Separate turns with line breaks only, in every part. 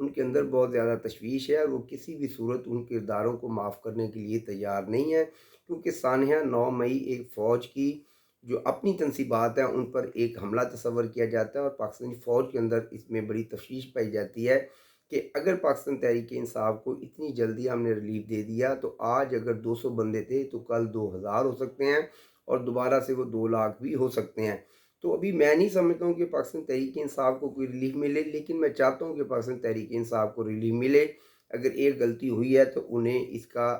ان کے اندر بہت زیادہ تشویش ہے اور وہ کسی بھی صورت ان کرداروں کو معاف کرنے کے لیے تیار نہیں ہے، کیونکہ سانحہ 9 مئی ایک فوج کی جو اپنی تنصیبات ہیں ان پر ایک حملہ تصور کیا جاتا ہے، اور پاکستانی فوج کے اندر اس میں بڑی تشویش پائی جاتی ہے کہ اگر پاکستان تحریک انصاف کو اتنی جلدی ہم نے ریلیف دے دیا تو آج اگر 200 بندے تھے تو کل 2000 ہو سکتے ہیں، اور دوبارہ سے وہ 2 لاکھ بھی ہو سکتے ہیں۔ تو ابھی میں نہیں سمجھتا ہوں کہ پاکستان تحریک انصاف کو کوئی ریلیف ملے، لیکن میں چاہتا ہوں کہ پاکستان تحریک انصاف کو ریلیف ملے۔ اگر ایک غلطی ہوئی ہے تو انہیں اس کا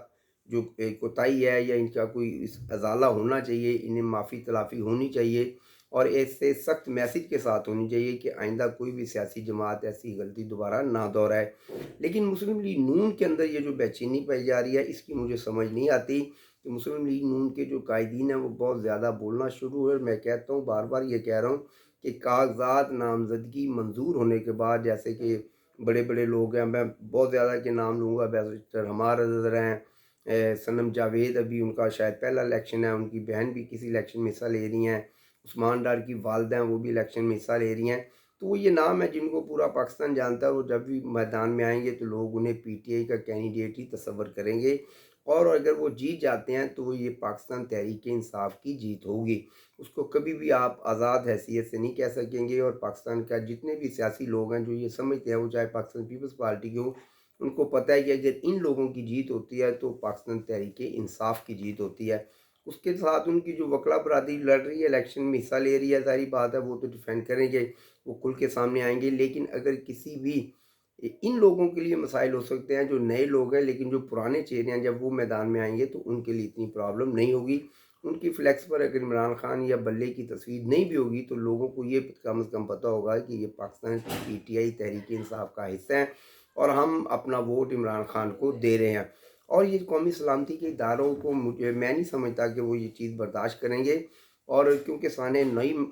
جو کوتاہی ہے یا ان کا کوئی ازالہ ہونا چاہیے، انہیں معافی تلافی ہونی چاہیے، اور ایسے سخت میسیج کے ساتھ ہونی چاہیے کہ آئندہ کوئی بھی سیاسی جماعت ایسی غلطی دوبارہ نہ دہرائے۔ لیکن مسلم لیگ نون کے اندر یہ جو بے چینی پائی جا رہی ہے، اس کی مجھے سمجھ نہیں آتی کہ مسلم لیگ نون کے جو قائدین ہیں وہ بہت زیادہ بولنا شروع ہوئے، اور میں کہتا ہوں بار بار یہ کہہ رہا ہوں کہ کاغذات نامزدگی منظور ہونے کے بعد، جیسے کہ بڑے بڑے لوگ ہیں، میں بہت زیادہ کے نام لوں گا، بیرسٹر ہمار اظہر ہیں، صنم جاوید، ابھی ان کا شاید پہلا الیکشن ہے، ان کی بہن بھی کسی الیکشن میں حصہ لے رہی ہیں، عثمان ڈار کی والدہ ہیں وہ بھی الیکشن میں حصہ لے رہی ہیں۔ تو وہ یہ نام ہے جن کو پورا پاکستان جانتا ہے، وہ جب بھی میدان میں آئیں گے تو لوگ انہیں پی ٹی آئی کا کینڈیڈیٹ ہی تصور کریں گے، اور اگر وہ جیت جاتے ہیں تو یہ پاکستان تحریک انصاف کی جیت ہوگی۔ اس کو کبھی بھی آپ آزاد حیثیت سے نہیں کہہ سکیں گے، اور پاکستان کا جتنے بھی سیاسی لوگ ہیں جو یہ سمجھتے ہیں، وہ چاہے پاکستان پیپلز پارٹی کے ہوں، ان کو پتہ ہے کہ اگر ان لوگوں کی جیت ہوتی ہے تو پاکستان تحریک انصاف کی جیت ہوتی ہے۔ اس کے ساتھ ان کی جو وکلا برادری لڑ رہی ہے، الیکشن میں حصہ لے رہی ہے، ظاہری بات ہے وہ تو ڈیفینڈ کریں گے، وہ کھل کے سامنے آئیں گے، لیکن اگر کسی بھی ان لوگوں کے لیے مسائل ہو سکتے ہیں جو نئے لوگ ہیں، لیکن جو پرانے چہرے ہیں جب وہ میدان میں آئیں گے تو ان کے لیے اتنی پرابلم نہیں ہوگی۔ ان کی فلیکس پر اگر عمران خان یا بلے کی تصویر نہیں بھی ہوگی تو لوگوں کو یہ کم از کم پتہ ہوگا کہ یہ پاکستان کی P T I Tehreek Insaf کا حصہ ہیں، اور ہم اپنا ووٹ عمران خان کو دے رہے ہیں۔ اور یہ قومی سلامتی کے اداروں کو میں نہیں سمجھتا کہ وہ یہ چیز برداشت کریں گے، اور کیونکہ سانحہ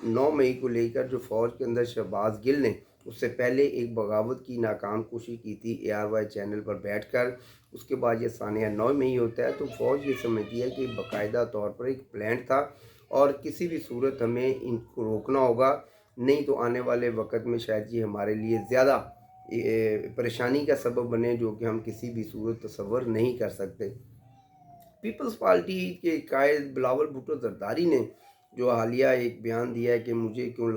9 مئی کو لے کر جو فوج کے اندر شہباز گل نے اس سے پہلے ایک بغاوت کی ناکام کوشش کی تھی ARY چینل پر بیٹھ کر، اس کے بعد یہ سانحہ 9 مئی ہوتا ہے، تو فوج یہ سمجھتی ہے کہ باقاعدہ طور پر ایک پلان تھا اور کسی بھی صورت ہمیں ان کو روکنا ہوگا، نہیں تو آنے والے وقت میں شاید یہ ہمارے لیے زیادہ پریشانی کا سبب بنے، جو کہ ہم کسی بھی صورت تصور نہیں کر سکتے۔ پیپلز پارٹی کے قائد بلاول بھٹو زرداری نے جو حالیہ ایک بیان دیا ہے کہ مجھے کیوں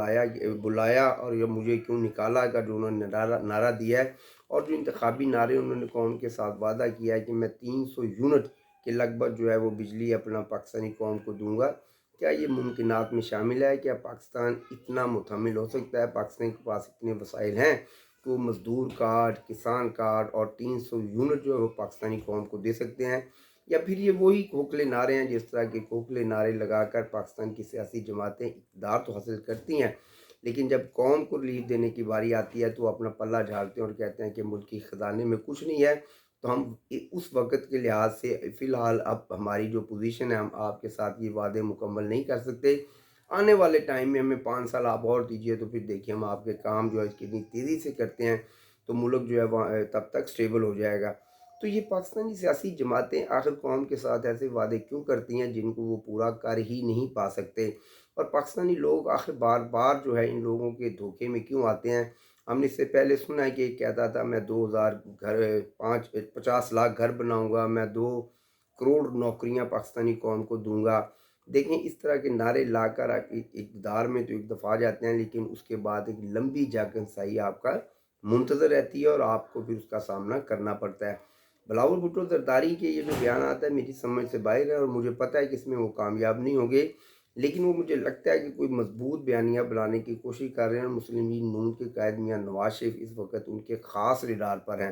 بلایا اور یا مجھے کیوں نکالا کا جو انہوں نے نعرہ دیا ہے، اور جو انتخابی نعرے انہوں نے قوم کے ساتھ وعدہ کیا ہے کہ میں 300 یونٹ کے لگ بھگ جو ہے وہ بجلی اپنا پاکستانی قوم کو دوں گا، کیا یہ ممکنات میں شامل ہے؟ کیا پاکستان اتنا متحمل ہو سکتا ہے؟ پاکستان کے پاس اتنے وسائل ہیں کہ وہ مزدور کارڈ، کسان کارڈ اور 300 یونٹ جو ہے وہ پاکستانی قوم کو دے سکتے ہیں؟ یا پھر یہ وہی کھوکھلے نعرے ہیں جس طرح کے کھوکھلے نعرے لگا کر پاکستان کی سیاسی جماعتیں اقتدار تو حاصل کرتی ہیں، لیکن جب قوم کو ریلیف دینے کی باری آتی ہے تو اپنا پلہ جھاڑتے ہیں اور کہتے ہیں کہ ملکی خزانے میں کچھ نہیں ہے؟ تو ہم اس وقت کے لحاظ سے فی الحال اب ہماری جو پوزیشن ہے، ہم آپ کے ساتھ یہ وعدے مکمل نہیں کر سکتے۔ آنے والے ٹائم میں ہمیں 5 سال آپ اور دیجیے تو پھر دیکھیں ہم آپ کے کام جو ہے کتنی تیزی سے کرتے ہیں، تو ملک جو ہے تب تک سٹیبل ہو جائے گا۔ تو یہ پاکستانی سیاسی جماعتیں آخر قوم کے ساتھ ایسے وعدے کیوں کرتی ہیں جن کو وہ پورا کر ہی نہیں پا سکتے؟ اور پاکستانی لوگ آخر بار بار جو ہے ان لوگوں کے دھوکے میں کیوں آتے ہیں؟ ہم نے اس سے پہلے سنا ہے کہ ایک کہتا تھا میں 2000 گھر 50 لاکھ گھر بناؤں گا، میں 2 کروڑ نوکریاں پاکستانی قوم کو دوں گا۔ دیکھیں اس طرح کے نعرے لا کر اقتدار میں تو ایک دفعہ جاتے ہیں، لیکن اس کے بعد ایک لمبی جاگنسائی آپ کا منتظر رہتی ہے اور آپ کو پھر اس کا سامنا کرنا پڑتا ہے۔ بلاول بھٹو زرداری کے یہ جو بیانات ہے میری سمجھ سے باہر ہے، اور مجھے پتہ ہے کہ اس میں وہ کامیاب نہیں ہوں گے، لیکن وہ مجھے لگتا ہے کہ کوئی مضبوط بیانیہ بنانے کی کوشش کر رہے ہیں، اور مسلم لیگ نون کے قائد میاں نواز شریف اس وقت ان کے خاص ریڈار پر ہیں۔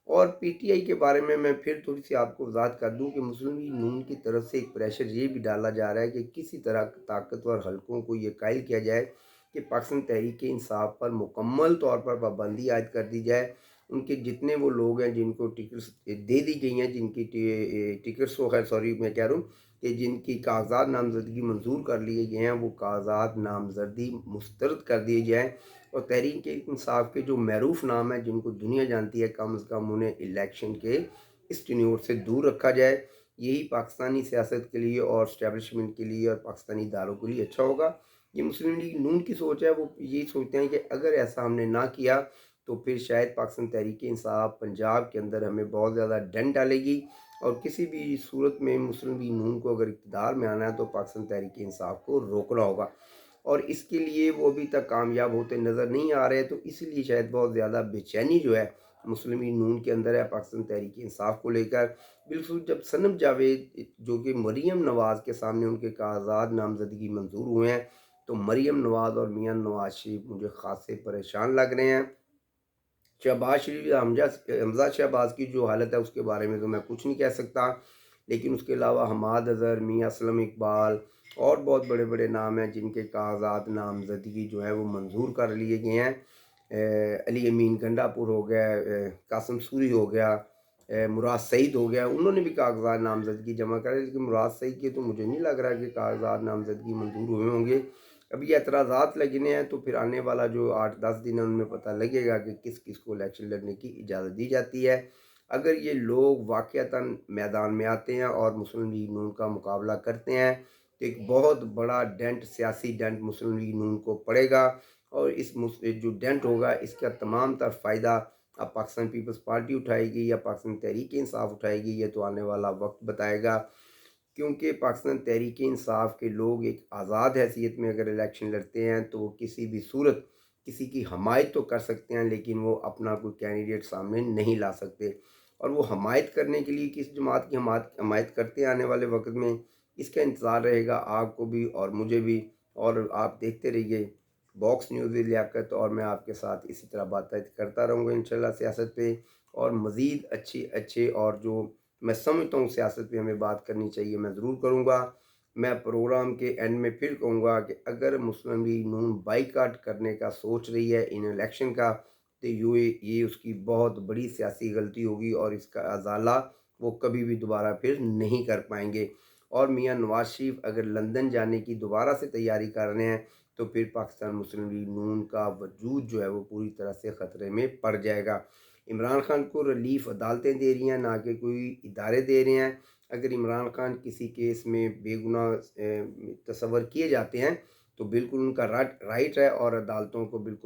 اور پی ٹی آئی کے بارے میں پھر تھوڑی سی آپ کو وضاحت کر دوں کہ مسلم لیگ نون کی طرف سے ایک پریشر یہ بھی ڈالا جا رہا ہے کہ کسی طرح طاقتور حلقوں کو یہ قائل کیا جائے کہ پاکستان تحریک انصاف پر مکمل طور پر پابندی عائد کر دی جائے، ان کے جتنے وہ لوگ ہیں جن کو ٹکٹس دے دی گئی ہیں، جن کی ٹکٹس کو میں کہہ رہا ہوں کہ جن کی کاغذات نامزدگی منظور کر لیے گئے ہیں، وہ کاغذات نامزدگی مسترد کر دیے جائیں، اور تحریک انصاف کے جو معروف نام ہیں جن کو دنیا جانتی ہے، کم از کم انہیں الیکشن کے اس ٹینیور سے دور رکھا جائے۔ یہی پاکستانی سیاست کے لیے اور اسٹیبلشمنٹ کے لیے اور پاکستانی اداروں کے لیے اچھا ہوگا۔ یہ مسلم لیگ نون کی سوچ ہے، وہ یہی سوچتے ہیں کہ اگر ایسا ہم نے نہ کیا تو پھر شاید پاکستان تحریک انصاف پنجاب کے اندر ہمیں بہت زیادہ ڈنٹ ڈالے گی، اور کسی بھی صورت میں مسلم لیگ نون کو اگر اقتدار میں آنا ہے تو پاکستان تحریک انصاف کو روکنا ہوگا، اور اس کے لیے وہ ابھی تک کامیاب ہوتے نظر نہیں آ رہے، تو اس لیے شاید بہت زیادہ بے چینی جو ہے مسلم لیگ نون کے اندر ہے پاکستان تحریک انصاف کو لے کر، بالخصوص جب صنم جاوید جو کہ مریم نواز کے سامنے ان کے کاغذات نامزدگی منظور ہوئے ہیں، تو مریم نواز اور میاں نواز شریف مجھے خاصے پریشان لگ رہے ہیں۔ شہباز شریف حمزہ شہباز کی جو حالت ہے اس کے بارے میں تو میں کچھ نہیں کہہ سکتا، لیکن اس کے علاوہ حماد اظہر، میاں اسلم اقبال اور بہت بڑے بڑے نام ہیں جن کے کاغذات نامزدگی جو ہے وہ منظور کر لیے گئے ہیں۔ علی امین گنڈا پور ہو گیا، قاسم سوری ہو گیا، مراد سعید ہو گیا، انہوں نے بھی کاغذات نامزدگی جمع کرے، لیکن مراد سعید کے تو مجھے نہیں لگ رہا کہ کاغذات نامزدگی منظور ہوئے ہوں گے۔ اب یہ اعتراضات لگنے ہیں تو پھر آنے والا جو 8-10 دن ہے ان میں پتہ لگے گا کہ کس کس کو الیکشن لڑنے کی اجازت دی جاتی ہے۔ اگر یہ لوگ واقعتاً میدان میں آتے ہیں اور مسلم لیگ نون کا مقابلہ کرتے ہیں تو ایک بہت بڑا ڈنٹ، سیاسی ڈنٹ مسلم لیگ نون کو پڑے گا، اور اس جو ڈنٹ ہوگا اس کا تمام تر فائدہ اب پاکستان پیپلز پارٹی اٹھائے گی یا پاکستان تحریک انصاف اٹھائے گی، یہ تو آنے والا وقت بتائے گا، کیونکہ پاکستان تحریک انصاف کے لوگ ایک آزاد حیثیت میں اگر الیکشن لڑتے ہیں تو وہ کسی بھی صورت کسی کی حمایت تو کر سکتے ہیں، لیکن وہ اپنا کوئی کینڈیڈیٹ سامنے نہیں لا سکتے، اور وہ حمایت کرنے کے لیے کس جماعت کی حمایت کرتے ہیں آنے والے وقت میں، اس کا انتظار رہے گا آپ کو بھی اور مجھے بھی، اور آپ دیکھتے رہیے باکس نیوز لیاقت، اور میں آپ کے ساتھ اسی طرح باتیں کرتا رہوں گا انشاءاللہ سیاست پہ، اور مزید اچھے اور جو میں سمجھتا ہوں سیاست پہ ہمیں بات کرنی چاہیے میں ضرور کروں گا۔ میں پروگرام کے اینڈ میں پھر کہوں گا کہ اگر مسلم لیگ نون بائیکاٹ کرنے کا سوچ رہی ہے ان الیکشن کا، تو یہ اس کی بہت بڑی سیاسی غلطی ہوگی، اور اس کا ازالہ وہ کبھی بھی دوبارہ پھر نہیں کر پائیں گے، اور میاں نواز شریف اگر لندن جانے کی دوبارہ سے تیاری کر رہے ہیں تو پھر پاکستان مسلم لیگ نون کا وجود جو ہے وہ پوری طرح سے خطرے میں پڑ جائے گا۔ عمران خان کو ریلیف عدالتیں دے رہی ہیں، نہ کہ کوئی ادارے دے رہے ہیں۔ اگر عمران خان کسی کیس میں بے گناہ تصور کیے جاتے ہیں تو بالکل ان کا رائٹ ہے، اور عدالتوں کو بالکل